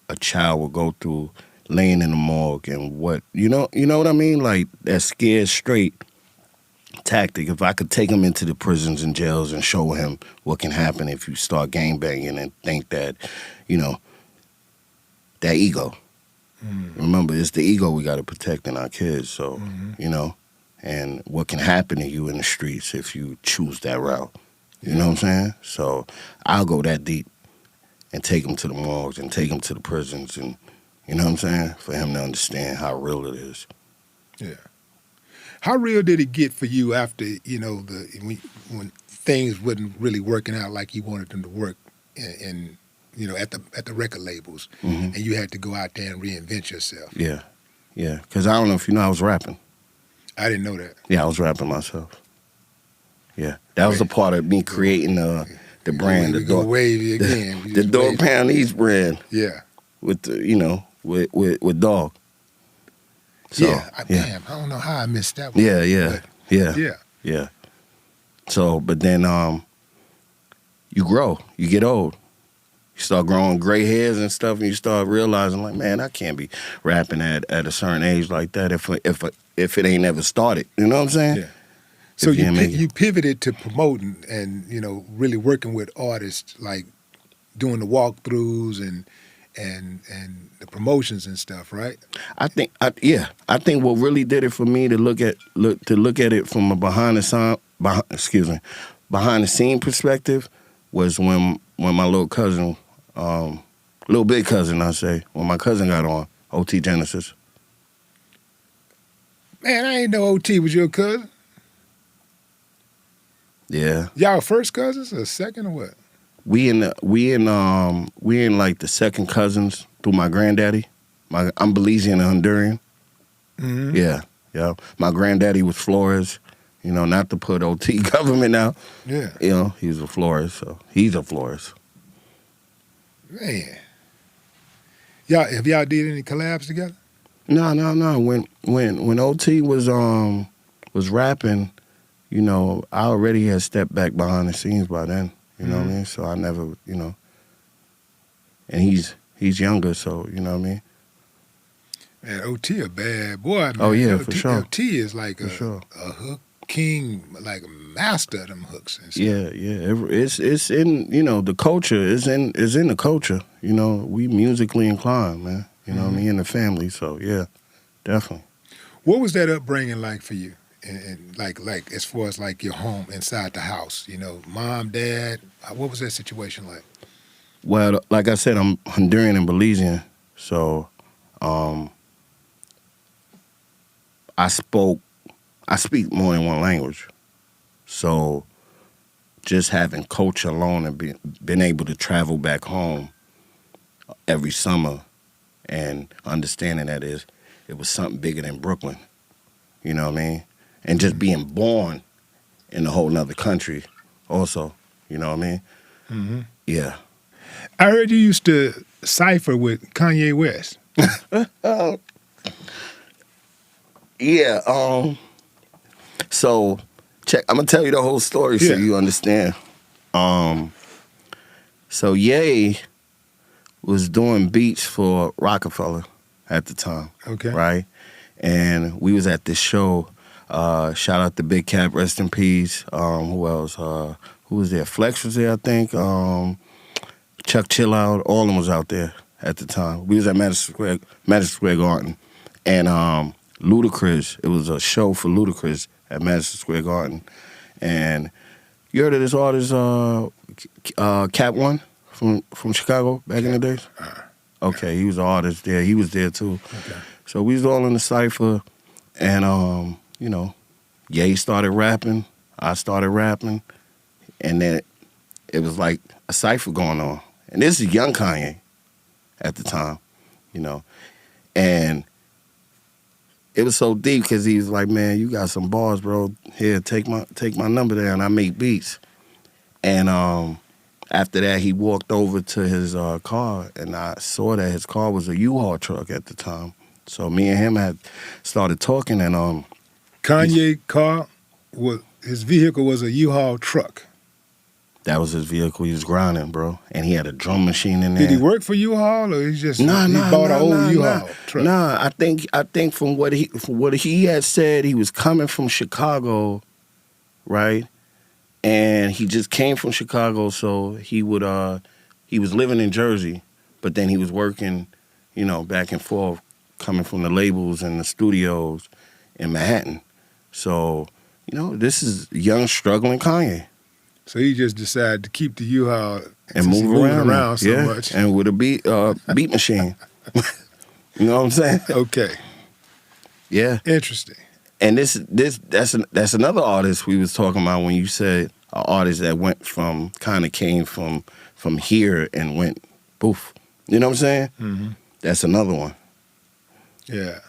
a child will go through laying in the morgue, and what you know what I mean, like that scared straight tactic. If I could take him into the prisons and jails and show him what can happen if you start gangbanging and think that, that ego. Remember, it's the ego we got to protect in our kids. So, and what can happen to you in the streets if you choose that route. You know what I'm saying? So I'll go that deep and take him to the morgues and take him to the prisons, and you know what I'm saying, for him to understand how real it is. Yeah. How real did it get for you after when things wasn't really working out like you wanted them to work, and at the record labels, and you had to go out there and reinvent yourself? Yeah, yeah. Because I don't know if you know, I was rapping. I didn't know that. Yeah, I was rapping myself. Yeah, that was a part of me creating the brand, the dog Wavy again. the Dog Pound East brand. Yeah, with the with Dog. So, damn, I don't know how I missed that one. Yeah. So, but then you grow, you get old. You start growing gray hairs and stuff, and you start realizing, like, man, I can't be rapping at a certain age like that if it ain't ever started. You know what I'm saying? Yeah. So you pivoted to promoting and really working with artists, like doing the walkthroughs and the promotions and stuff, right? I think what really did it for me to look at it from a behind the scene perspective was when my little cousin, little big cousin, I say, when my cousin got on OT Genesis. Man, I ain't know OT was your cousin. Yeah. Y'all first cousins or second or what? We in like the second cousins through my granddaddy. I'm Belizean and Honduran. Mm-hmm. Yeah. My granddaddy was Flores. Not to put OT government out. Yeah. He was a Flores, so he's a Flores. Man. Have y'all did any collabs together? No. When OT was rapping, you know, I already had stepped back behind the scenes by then. You know what I mean? So I never, you know. And he's younger, so you know what I mean. Man, OT a bad boy, man. Oh yeah, OT, for sure. OT is like a hook king, like a master of them hooks and stuff. Yeah. It's in, you know, the culture is in the culture. You know, we musically inclined, man. You know what I mean, in the family. So yeah, definitely. What was that upbringing like for you? And like as far as like your home inside the house, you know, mom, dad, what was that situation like? Well, like I said, I'm Honduran and Belizean, so I speak more than one language. So just having culture alone and being able to travel back home every summer and understanding that it was something bigger than Brooklyn, you know what I mean? And just being born in a whole nother country also, you know what I mean? Mm-hmm. Yeah. I heard you used to cipher with Kanye West. Yeah. So I'm gonna tell you the whole story so you understand. So Ye was doing beats for Rockefeller at the time. Okay. Right? And we was at this show. Shout out to Big Cap, rest in peace. Who else? Who was there? Flex was there, I think. Chuck Chill Out, all of them was out there at the time. We was at Madison Square Garden. And Ludacris, it was a show for Ludacris at Madison Square Garden. And you heard of this artist, Cat One from Chicago back in the days? Okay, he was an artist there. He was there too. Okay. So we was all in the cypher, and you know, Ye started rapping, I started rapping, and then it was like a cypher going on. And this is young Kanye at the time, you know. And it was so deep because he was like, man, you got some bars, bro. Here, take my number down. I make beats. And after that, he walked over to his car, and I saw that his car was a U-Haul truck at the time. So me and him had started talking, and Kanye car his vehicle was a U-Haul truck. that was his vehicle. He was grinding, bro, and he had a drum machine in there. Did he work for U-Haul, or he bought an old U-Haul truck? Nah, I think from what he had said, he was coming from Chicago, right? And he just came from Chicago, so he was living in Jersey, but then he was working, you know, back and forth, coming from the labels and the studios in Manhattan. So, you know, this is young, struggling Kanye. So he just decided to keep the U-Haul And move around so much. And with a beat machine. You know what I'm saying? Okay. Yeah. Interesting. And that's another artist we was talking about when you said an artist that came from here and went poof. You know what I'm saying? Mm-hmm. That's another one. Yeah.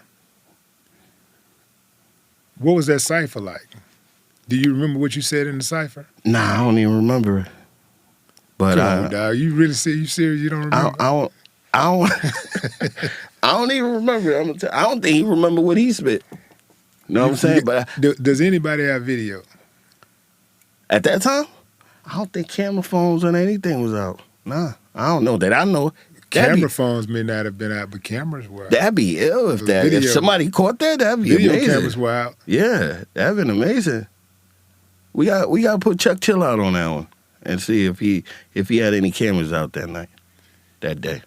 What was that cipher like? Do you remember what you said in the cipher? Nah, I don't even remember it. But Come on, dog. You really you serious? You don't remember? I don't I don't even remember. I don't think he remember what he spit. You know what I'm saying? But does anybody have video? At that time, I don't think camera phones or anything was out. Nah, I don't know that. I know Camera phones may not have been out, but cameras were out. That'd be ill if somebody caught that. That'd be video amazing. Cameras were out. Yeah, that'd been amazing. We got to put Chuck Chill Out on that one and see if he had any cameras out that day.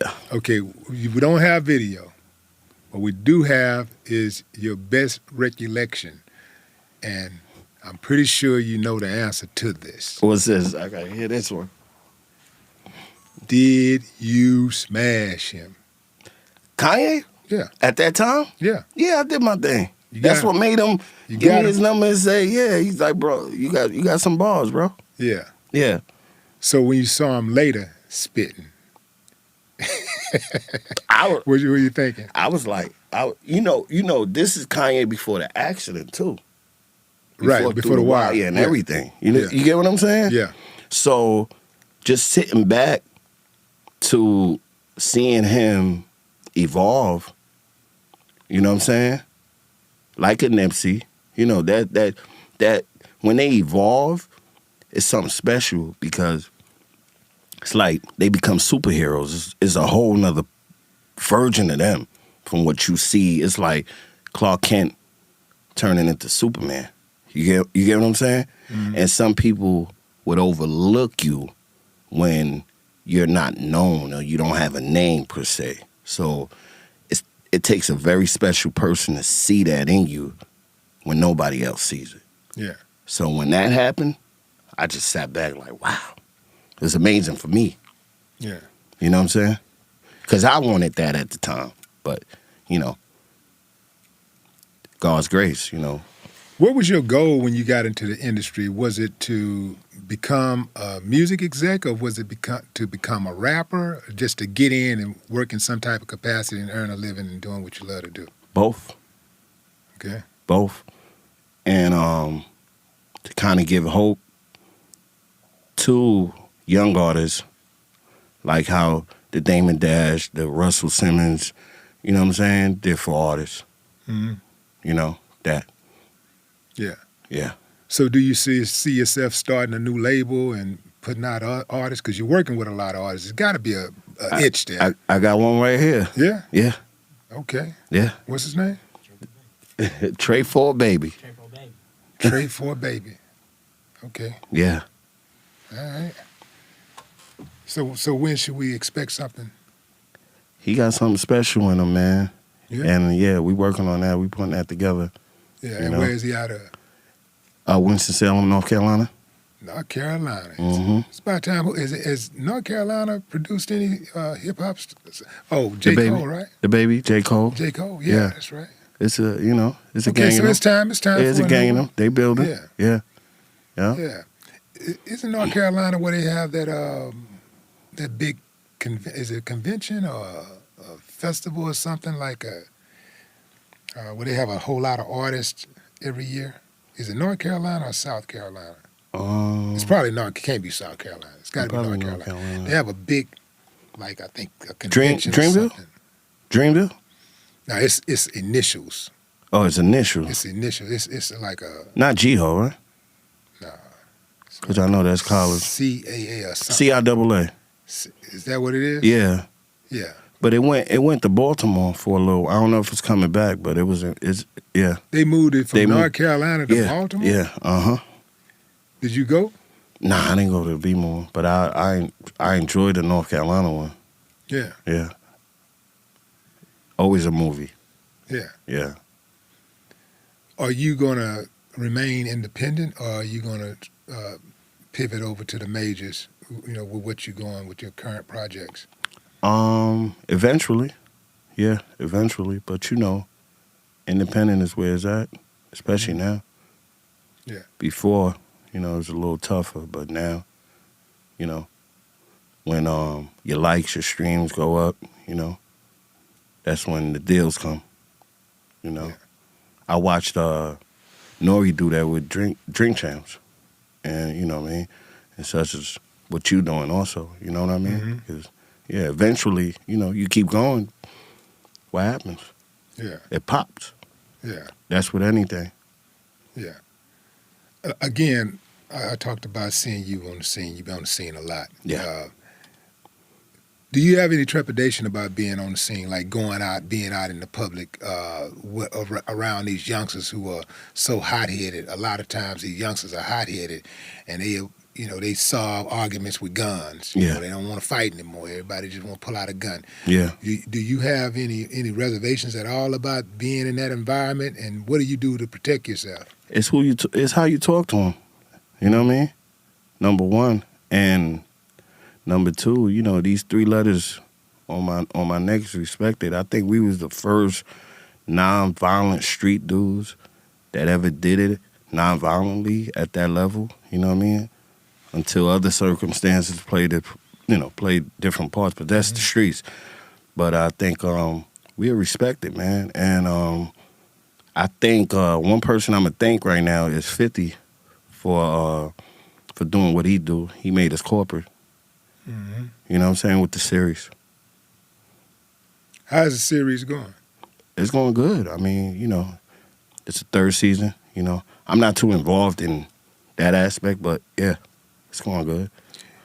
Yeah. Okay, we don't have video. What we do have is your best recollection, and I'm pretty sure you know the answer to this. What's this? I gotta hear this one. Did you smash him? Kanye? Yeah. At that time? Yeah. Yeah, I did my thing. That's what made him give me his number and say, yeah. He's like, bro, you got some balls, bro. Yeah. Yeah. So when you saw him later spitting, what were you thinking? I was like, you know, this is Kanye before the accident too. Before the wire and everything. You know, you get what I'm saying? Yeah. So just sitting back to seeing him evolve, you know what I'm saying? Like a Nipsey, you know, that when they evolve, it's something special because it's like they become superheroes. It's a whole nother version of them from what you see. It's like Clark Kent turning into Superman. You get what I'm saying? Mm-hmm. And some people would overlook you when you're not known or you don't have a name per se. So it takes a very special person to see that in you when nobody else sees it. Yeah. So when that happened, I just sat back like, wow, it was amazing for me. Yeah. You know what I'm saying? Because I wanted that at the time. But, you know, God's grace, you know. What was your goal when you got into the industry? Was it to become a music exec, or was it to become a rapper, or just to get in and work in some type of capacity and earn a living and doing what you love to do? Both. Okay. Both. And to kind of give hope to young artists, like how the Damon Dash, the Russell Simmons, you know what I'm saying? They're for artists. Mm-hmm. You know, that. Yeah. Yeah. So do you see yourself starting a new label and putting out artists? Because you're working with a lot of artists. There's got to be a itch there. I got one right here. Yeah? Yeah. Okay. Yeah. What's his name? Trey for a Baby. Trey for a Baby. Okay. Yeah. All right. So when should we expect something? He got something special in him, man. Yeah. And yeah, we working on that. We putting that together. Yeah. And where is he out of? Winston-Salem, North Carolina. North Carolina. Mm-hmm. It's about time. Has North Carolina produced any hip hop? J. Cole, right? The Baby, J. Cole. J. Cole. Yeah, that's right. It's a gang so of them. It's time. Yeah, it's a gang of them. They build it. Yeah. Yeah. Isn't North Carolina where they have that big is it a convention or a festival or something like where they have a whole lot of artists every year? Is it North Carolina or South Carolina? It's probably North. It can't be South Carolina. It's got to be North Carolina. They have a big, like I think a convention. Dreamville. Dreamville. No, it's initials. Oh, it's initials. It's initials. It's like a not G-Ho, right? No. Because I know that's college. CAA or something. C-I-double-A. Is that what it is? Yeah. Yeah. But it went to Baltimore for a little. I don't know if it's coming back, but it's yeah. They moved it from North Carolina to Baltimore? Yeah, uh-huh. Did you go? Nah, I didn't go to the B-More, but I enjoyed the North Carolina one. Yeah. Yeah. Always a movie. Yeah. Yeah. Are you going to remain independent, or are you going to pivot over to the majors, with what you're going with your current projects? Eventually. Yeah, eventually. But independent is where it's at, especially now. Yeah. Before, it was a little tougher, but now, when your likes, your streams go up, that's when the deals come. Yeah. I watched Nori do that with Drink Champs. And, you know what I mean? And such as what you doing also, you know what I mean? Because, eventually, you keep going, what happens? Yeah. It pops. Yeah. That's with anything. Yeah. Again, I talked about seeing you on the scene. You've been on the scene a lot. Yeah. Do you have any trepidation about being on the scene, like being out in the public around these youngsters who are so hot-headed? A lot of times these youngsters are hot-headed, and they solve arguments with guns. Yeah. They don't want to fight anymore. Everybody just want to pull out a gun. Yeah. Do you have any reservations at all about being in that environment, and what do you do to protect yourself? It's it's how you talk to them. You know what I mean? Number one. And number two, these 3 letters on my neck is respected. I think we was the first non-violent street dudes that ever did it non-violently at that level. You know what I mean? Until other circumstances played different parts, but that's the streets. But I think we are respected, man. And I think one person I'm gonna thank right now is 50 for doing what he do. He made us corporate. Mm-hmm. You know what I'm saying, with the series. How's the series going? It's going good. I mean, you know, it's the third season. You know, I'm not too involved in that aspect, but yeah, it's going good.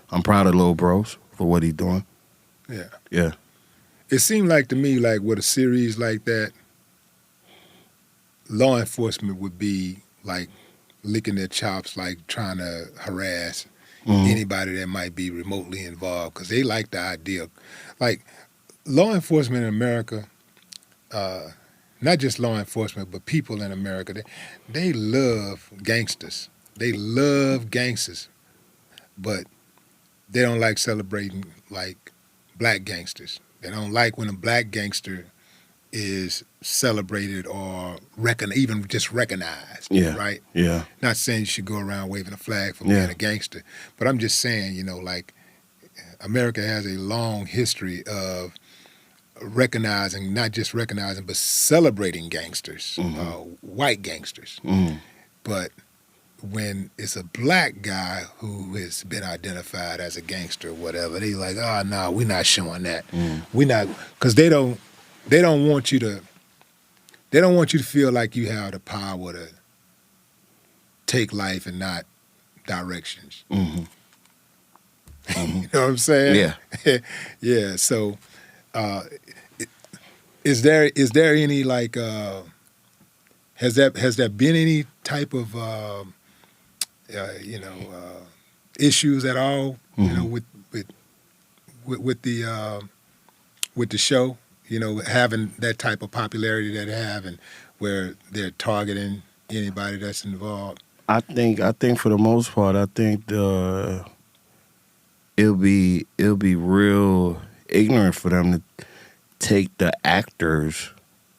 I'm proud of Lil Bros for what he's doing. Yeah. Yeah. It seemed like to me, like with a series like that, law enforcement would be like licking their chops, like trying to harass anybody that might be remotely involved, because they like the idea. Like law enforcement in America, not just law enforcement, but people in America, they love gangsters. They love gangsters, but they don't like celebrating like black gangsters. They don't like when a black gangster is celebrated or even just recognized. Yeah. Right? Yeah. Not saying you should go around waving a flag for being a gangster, but I'm just saying, you know, like America has a long history of recognizing, not just recognizing, but celebrating gangsters, white gangsters. But when it's a black guy who has been identified as a gangster or whatever, they like, oh no, we're not showing that. We're not, because they don't want you to feel like you have the power to take life and not directions. You know what I'm saying? Yeah. Yeah. So, is there any like has there been any type of issues at all? You know, with the show, you know, having that type of popularity that they have, and where they're targeting anybody that's involved. I think for the most part, I think it'll be real ignorant for them to take the actors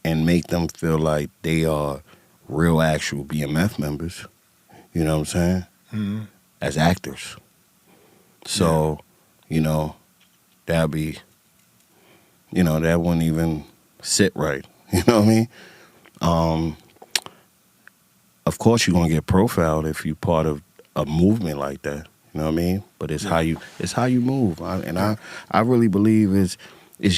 and make them feel like they are real actual BMF members. You know what I'm saying? As actors. So, you know, that wouldn't even sit right. You know what I mean? Of course you're gonna get profiled if you're part of a movement like that. You know what I mean? But it's how you move. I really believe it's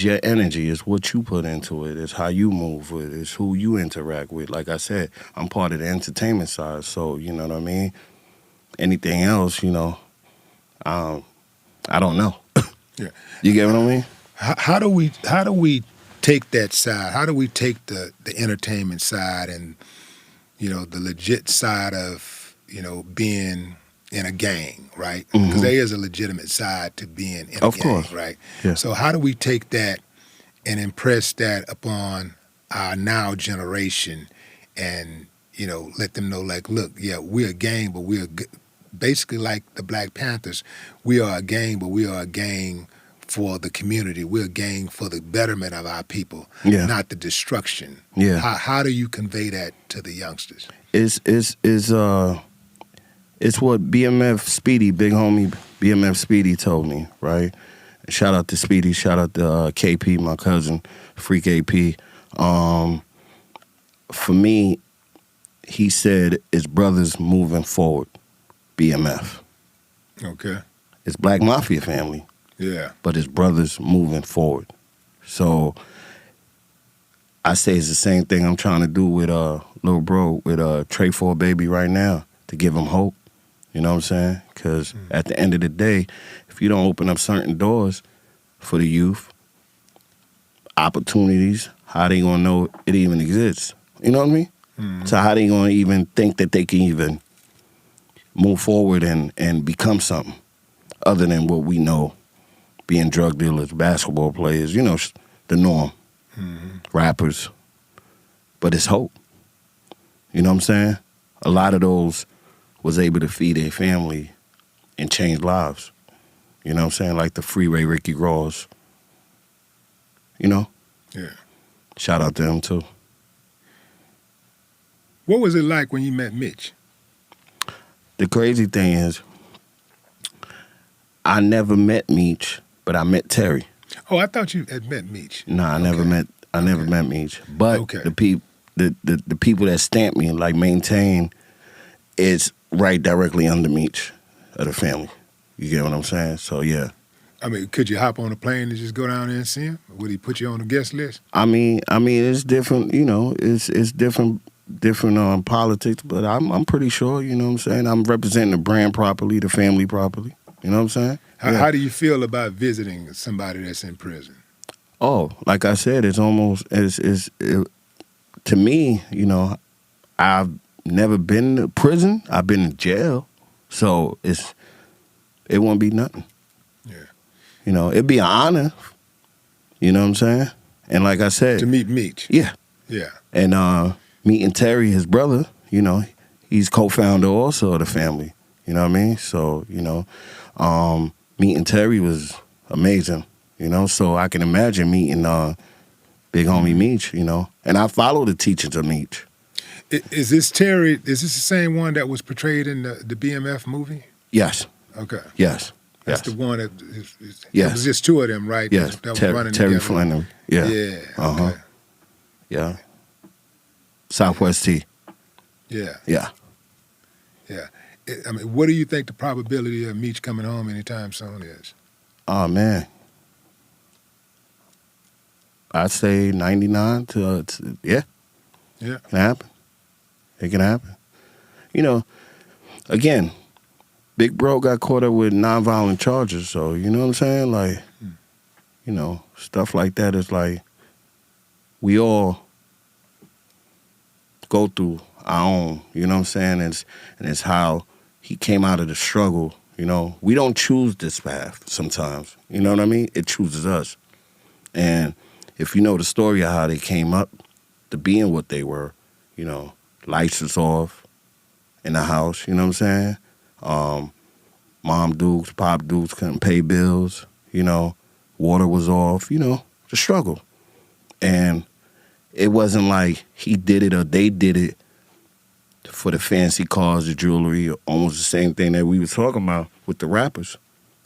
your energy. It's what you put into it. It's how you move with it. It's who you interact with. Like I said, I'm part of the entertainment side, so you know what I mean? Anything else, you know, I don't know. Yeah. You get what I mean? How do we take that side? How do we take the entertainment side and, you know, the legit side of, you know, being in a gang, right? Because there is a legitimate side to being in a gang, right? Yeah. So how do we take that and impress that upon our now generation and, you know, let them know, like, look, yeah, we're a gang, but we're basically like the Black Panthers. We are a gang, but we are a gang for the community. We're a gang for the betterment of our people, not the destruction. Yeah. How do you convey that to the youngsters? It's what BMF Speedy, big homie BMF Speedy told me, right? Shout out to Speedy, shout out to KP, my cousin, Freak AP. For me, he said it's brothers moving forward, BMF. Okay. It's Black Mafia family. Yeah. But it's brothers moving forward. So I say it's the same thing I'm trying to do with little bro, with Trey 4 Baby right now, to give him hope. You know what I'm saying? Because at the end of the day, if you don't open up certain doors for the youth, opportunities, how they gonna know it even exists? You know what I mean? So how they gonna even think that they can even move forward and become something other than what we know, being drug dealers, basketball players, you know, the norm, rappers. But it's hope. You know what I'm saying? A lot of those was able to feed their family and change lives. You know what I'm saying? Like the Freeway Ricky Ross. You know? Yeah. Shout out to him too. What was it like when you met Mitch? The crazy thing is, I never met Meech, but I met Terry. Oh, I thought you had met Meech. Nah, I never met Meech. But the people that stamp me and like maintain, it's right directly under Meech of the family. You get what I'm saying? So yeah. I mean, could you hop on a plane and just go down there and see him? Would he put you on the guest list? I mean, it's different. You know, it's different politics, but I'm pretty sure. You know what I'm saying? I'm representing the brand properly, the family properly. You know what I'm saying? How do you feel about visiting somebody that's in prison? Oh, like I said, it's almost to me. You know, I've never been to prison. I've been in jail, so it won't be nothing. Yeah. You know, it'd be an honor. You know what I'm saying? And like I said, To meet Meech. yeah. Yeah. And meeting Terry, his brother, you know, he's co-founder also of the family. You know what I mean? So, you know, meeting Terry was amazing, you know? So I can imagine meeting big homie Meech, you know? And I follow the teachings of Meech. Is this Terry, is this the same one that was portrayed in the BMF movie? Yes. Okay. Yes. That's yes. the one that Yes. it was just two of them, right? Yes. That was running Terry together. Flannery. Yeah. Yeah. Uh-huh. Okay. Yeah. Southwest T. Yeah. Yeah. Yeah. I mean, what do you think the probability of Meech coming home anytime soon is? Oh, man. I'd say 99 to yeah. Yeah. It can happen. It can happen. You know, again, Big Bro got caught up with nonviolent charges, so you know what I'm saying? Like, you know, stuff like that is like we all go through our own, you know what I'm saying? And it's how he came out of the struggle, you know. We don't choose this path sometimes, you know what I mean? It chooses us. And if you know the story of how they came up to being what they were, you know, lights was off in the house, you know what I'm saying? Mom dukes, pop dukes couldn't pay bills, you know, water was off, you know, the struggle. And it wasn't like he did it or they did it for the fancy cars, the jewelry, almost the same thing that we was talking about with the rappers.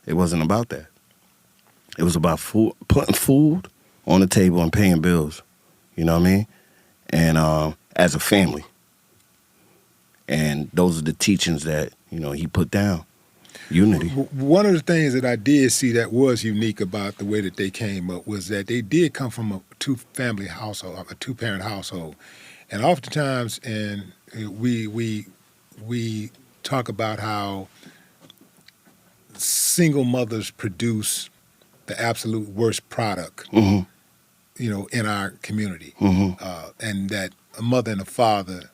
It wasn't about that. It was about food, putting food on the table and paying bills, you know what I mean? And as a family. And those are the teachings that, you know, he put down. Unity. One of the things that I did see that was unique about the way that they came up was that they did come from a two-family household, a two-parent household. And oftentimes, and we talk about how single mothers produce the absolute worst product, Mm-hmm. you know, in our community. Mm-hmm. And that a mother and a father,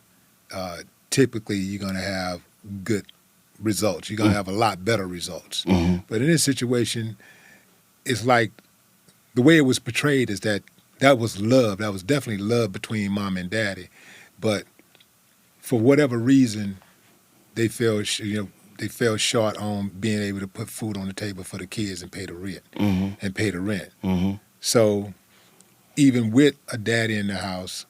typically you're going to have good results. You're going to have a lot better results. Mm-hmm. But in this situation, it's like the way it was portrayed is that was love. That was definitely love between mom and daddy. But for whatever reason, they fell short on being able to put food on the table for the kids and pay the rent. Mm-hmm. Mm-hmm. So even with a daddy in the house,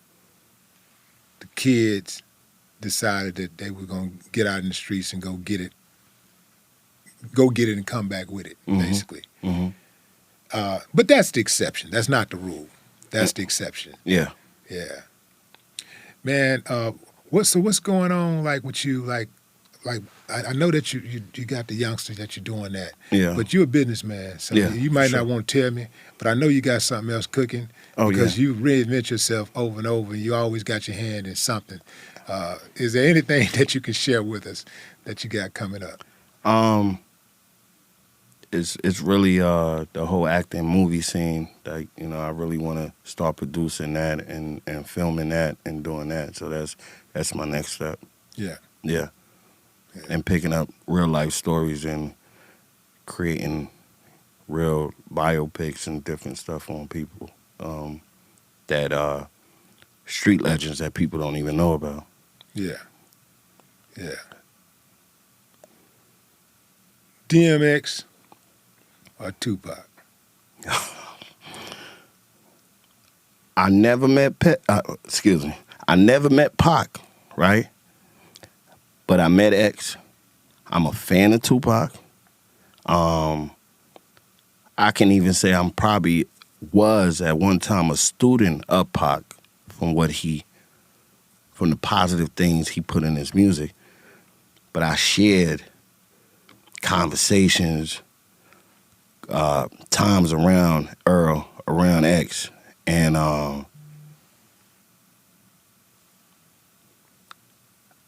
the kids decided that they were going to get out in the streets and go get it and come back with it, basically. Mm-hmm. But that's the exception. That's not the rule. That's the exception. Yeah. Yeah. Man, what's going on like with you? Like I know that you got the youngsters that you're doing that. Yeah. But you're a businessman, so Yeah, you might sure. not want to tell me, but I know you got something else cooking. Oh, because yeah. you reinvent yourself over and over, and you always got your hand in something. Is there anything that you can share with us that you got coming up? It's really the whole acting movie scene that, you know, I really want to start producing that and filming that and doing that. So that's my next step. Yeah. Yeah. And picking up real life stories and creating real biopics and different stuff on people that street legends that people don't even know about. Yeah. Yeah. DMX or Tupac? I never met I never met Pac, right? But I met X. I'm a fan of Tupac. I can even say I'm probably was at one time a student of Pac from the positive things he put in his music. But I shared conversations, times around Earl, around X, and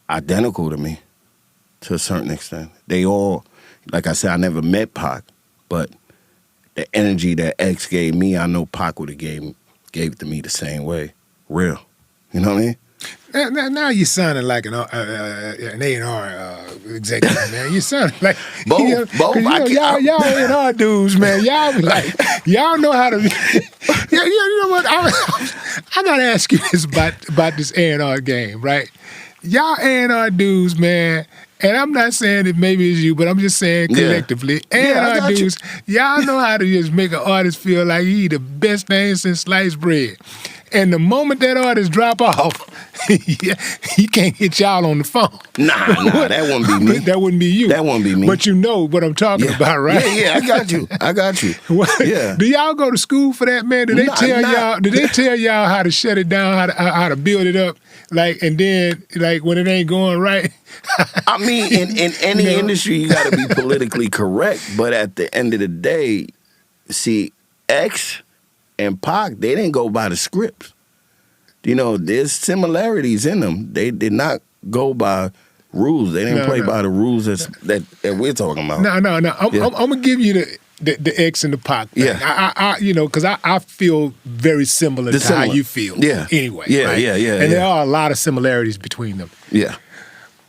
identical to me to a certain extent. They all, like I said, I never met Pac, but the energy that X gave me, I know Pac would have gave it to me the same way. Real. You know what I mean? Now you sounding like an A&R executive, man. You sound like both. Y'all A&R dudes, man. Y'all be like, y'all know how to. You know what? I gotta ask you this about this A&R game, right? Y'all A&R dudes, man. And I'm not saying that maybe it's you, but I'm just saying collectively. A&R dudes, y'all know how to just make an artist feel like he the best thing since sliced bread. And the moment that artist drop off, he can't hit y'all on the phone. Nah, that wouldn't be me. That wouldn't be you. That wouldn't be me. But you know what I'm talking about, right? Yeah, I got you. Yeah. Do y'all go to school for that, man? Did they tell y'all how to shut it down, how to build it up? Like, and then, like, when it ain't going right? I mean, in any industry, you got to be politically correct. But at the end of the day, see, X and Pac, they didn't go by the scripts. You know, there's similarities in them. They did not go by rules. They didn't play by the rules that we're talking about. No. I'm gonna give you the X and the Pac thing. Yeah. I because I feel very similar to how you feel. Yeah. Anyway. Yeah, right? yeah. And there are a lot of similarities between them. Yeah.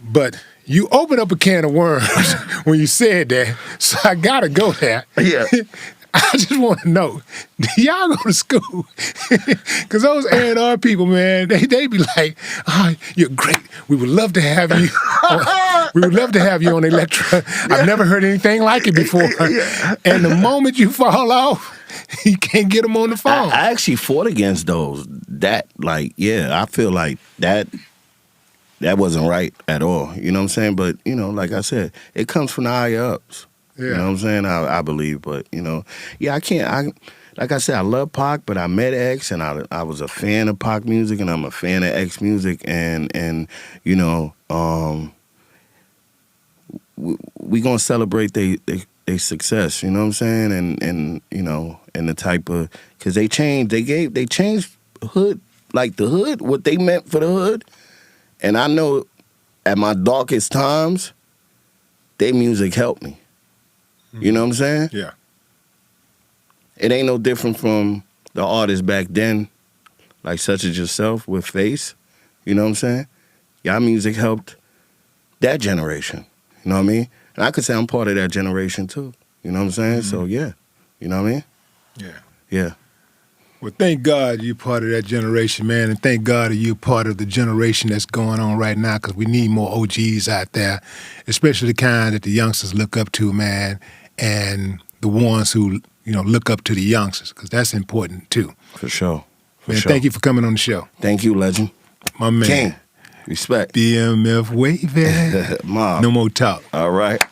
But you opened up a can of worms when you said that, so I gotta go there. Yeah. I just want to know, do y'all go to school? Because those A&R people, man, they be like, oh, you're great. We would love to have you. We would love to have you on Electra. I've never heard anything like it before. And the moment you fall off, you can't get them on the phone. I actually fought against those. I feel like that wasn't right at all. You know what I'm saying? But, you know, like I said, it comes from the higher ups. Yeah. You know what I'm saying? I believe, but, you know, I can't, like I said, I love Pac, but I met X, and I was a fan of Pac music, and I'm a fan of X music, and you know, we gonna celebrate they success, you know what I'm saying? And you know, and the type of, because they changed hood, like the hood, what they meant for the hood, and I know at my darkest times, their music helped me. You know what I'm saying? Yeah. It ain't no different from the artists back then, like such as yourself with Face. You know what I'm saying? Y'all music helped that generation. You know what I mean? And I could say I'm part of that generation too. You know what I'm saying? Mm-hmm. So yeah. You know what I mean? Yeah. Yeah. Well, thank God you're part of that generation, man, and thank God you're part of the generation that's going on right now, because we need more OGs out there, especially the kind that the youngsters look up to, man, and the ones who, you know, look up to the youngsters, because that's important too. For sure. Man, thank you for coming on the show. Thank you, legend. My man. King. Respect. BMF Wavy. Mom. No more talk. All right.